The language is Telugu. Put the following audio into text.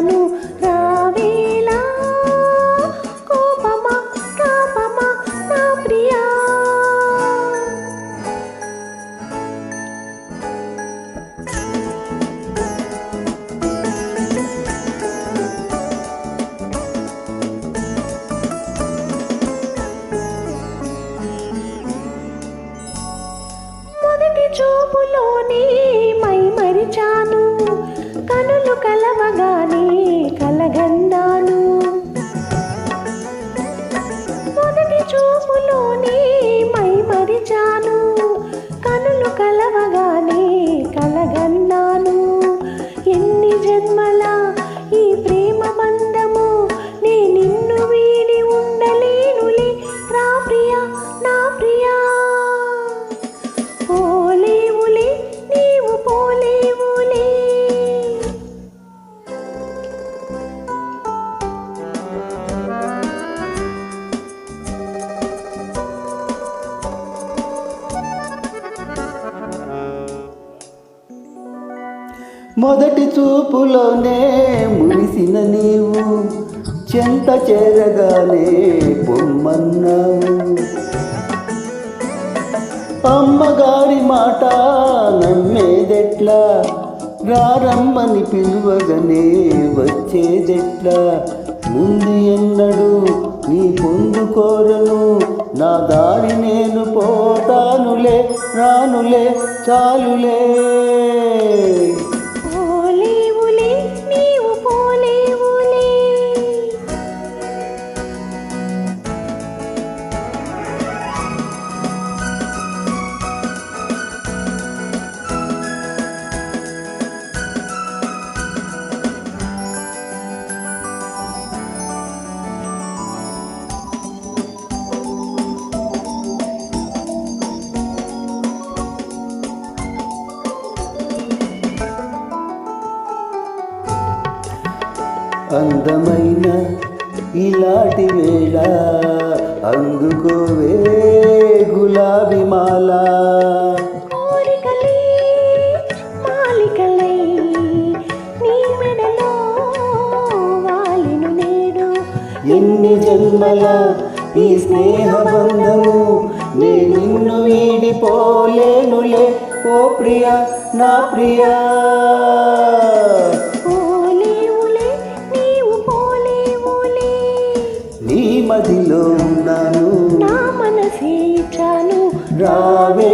మరిచాను రావేలా కోపమా తాపమా నా ప్రియా. మొదటి చూపులోనే మై మరిచాను కనులు కలవగానే కలగన్నాను. మొదటి చూపులోనే మై మరిచాను కనులు కలవగానే కలగన్నాను. ఎన్ని జన్మల ఈ ప్రేమ బంధము నే నిన్ను వీడి ఉండలేనులే రా ప్రియా నా ప్రియా. పోలేవులే నీవు పోలేవులే. మొదటి చూపులోనే మురిసిన నీవు చెంత చేరగానే పొమ్మన్నావు. అమ్మగారి మాట నమ్మేదెట్లా రారమ్మని పిలువగానే వచ్చేదెట్లా. ముందు ఎన్నడు నీ పొందుకోరను నా దారి నేను పోతానులే రానులే చాలులే. పోలేవులే నీవు పోలేవులే. అందమైన ఇలాంటి వేళ అందుకోవే గులాబీ మాల. కోరికలే మాలికలై నీ మెడలో వాలిను నేడు. ఎన్ని జన్మల ఈ స్నేహ బంధము నే నిన్ను వీడిపోలేనులే ఓ ప్రియా నా ప్రియా. పోలేవులే నీవు పోలేవులే. నీ మదిలో ఉన్నాను నా మనసే ఇచ్చాను రావే